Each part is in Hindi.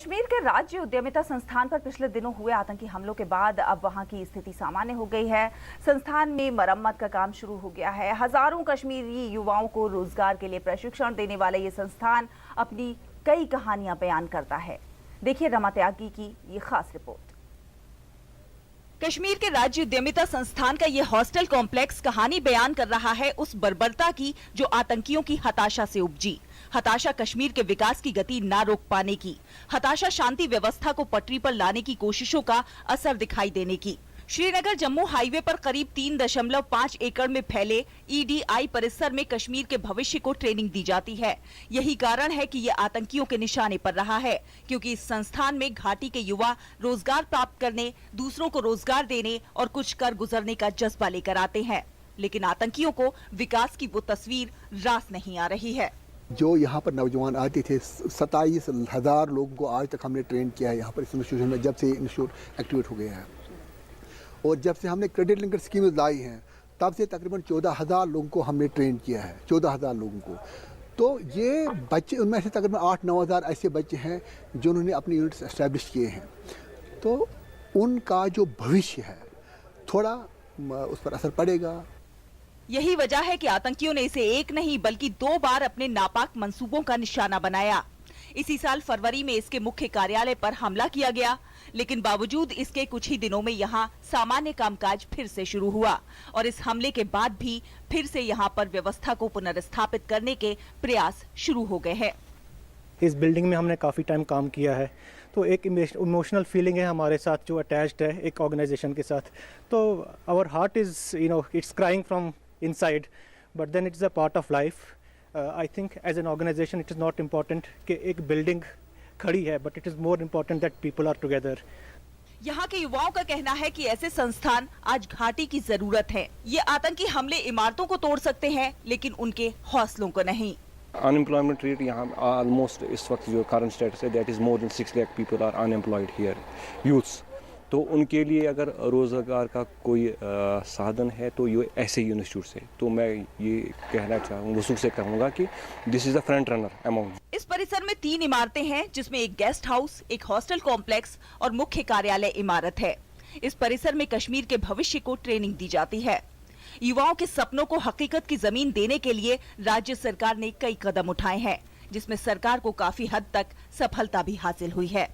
कश्मीर के राज्य उद्यमिता संस्थान पर पिछले दिनों हुए आतंकी हमलों के बाद अब वहां की स्थिति सामान्य हो गई है। संस्थान में मरम्मत का काम शुरू हो गया है। हजारों कश्मीरी युवाओं को रोजगार के लिए प्रशिक्षण देने वाले ये संस्थान अपनी कई कहानियां बयान करता है। देखिए रमा त्यागी की ये खास रिपोर्ट। कश्मीर के राज्य उद्यमिता संस्थान का ये हॉस्टल कॉम्प्लेक्स कहानी बयान कर रहा है उस बर्बरता की जो आतंकियों की हताशा से उपजी। हताशा कश्मीर के विकास की गति ना रोक पाने की, हताशा शांति व्यवस्था को पटरी पर लाने की कोशिशों का असर दिखाई देने की। श्रीनगर जम्मू हाईवे पर करीब 3.5 एकड़ में फैले EDI परिसर में कश्मीर के भविष्य को ट्रेनिंग दी जाती है। यही कारण है कि ये आतंकियों के निशाने पर रहा है, क्योंकि इस संस्थान में घाटी के युवा रोजगार प्राप्त करने, दूसरों को रोजगार देने और कुछ कर गुजरने का जज्बा लेकर आते हैं। लेकिन आतंकियों को विकास की वो तस्वीर रास नहीं आ रही है। जो यहाँ पर नौजवान आते थे, 27,000 लोगों को आज तक हमने ट्रेन किया है यहाँ पर इस इंस्टीट्यूशन में, जब से इंस्टीट्यूट एक्टिवेट हो गया है। और जब से हमने क्रेडिट लिंकर स्कीम लाई हैं तब से तकरीबन 14,000 लोगों को हमने ट्रेन किया है, 14,000 लोगों को। तो ये बच्चे, उनमें से तकरीबन 8-9 हज़ार ऐसे बच्चे हैं जिन्होंने अपने यूनिट्स एस्टेब्लिश किए हैं। तो उनका जो भविष्य है थोड़ा उस पर असर पड़ेगा। यही वजह है कि आतंकियों ने इसे एक नहीं बल्कि 2 बार अपने नापाक मंसूबों का निशाना बनाया। इसी साल फरवरी में इसके मुख्य कार्यालय पर हमला किया गया, लेकिन बावजूद इसके कुछ ही दिनों में यहाँ सामान्य कामकाज फिर से शुरू हुआ और इस हमले के बाद भी फिर से यहाँ पर व्यवस्था को पुनर्स्थापित करने के प्रयास शुरू हो गए हैं। इस बिल्डिंग में हमने काफ़ी टाइम काम किया है, तो एक इमोशनल फीलिंग है हमारे साथ जो अटैच्ड है एक ऑर्गेनाइजेशन के साथ। तो our heart is it's crying from inside, but then it is a part of life. I think as an organization it is not important कि एक बिल्डिंग खड़ी है, but it is more important that people are together. यहाँ के युवाओं का कहना है कि ऐसे संस्थान आज घाटी की जरूरत है। ये आतंकी हमले इमारतों को तोड़ सकते हैं, लेकिन उनके हौसलों को नहीं। अनएम्प्लॉयमेंट रेट यहाँ ऑलमोस्ट इस वक्त जो करंट स्टेटस है that is more than 6 lakh people are unemployed here, youths. तो उनके लिए अगर रोजगार का कोई साधन है तो ये ऐसे इंस्टीट्यूट से, तो मैं ये कहना चाहूँगा, वसूख से कहूँगा कि this is the front runner amount. इस परिसर में 3 इमारतें हैं, जिसमें एक गेस्ट हाउस, एक हॉस्टल कॉम्प्लेक्स और मुख्य कार्यालय इमारत है। इस परिसर में कश्मीर के भविष्य को ट्रेनिंग दी जाती है। युवाओं के सपनों को हकीकत की जमीन देने के लिए राज्य सरकार ने कई कदम उठाए हैं, जिसमें सरकार को काफी हद तक सफलता भी हासिल हुई है।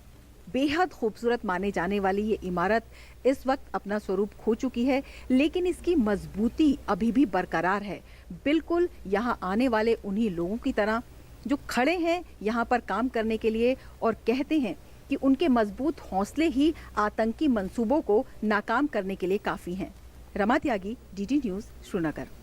बेहद खूबसूरत माने जाने वाली ये इमारत इस वक्त अपना स्वरूप खो चुकी है, लेकिन इसकी मजबूती अभी भी बरकरार है, बिल्कुल यहाँ आने वाले उन्हीं लोगों की तरह जो खड़े हैं यहाँ पर काम करने के लिए और कहते हैं कि उनके मजबूत हौसले ही आतंकी मंसूबों को नाकाम करने के लिए काफी हैं। रमा त्यागी, DD न्यूज़, श्रीनगर।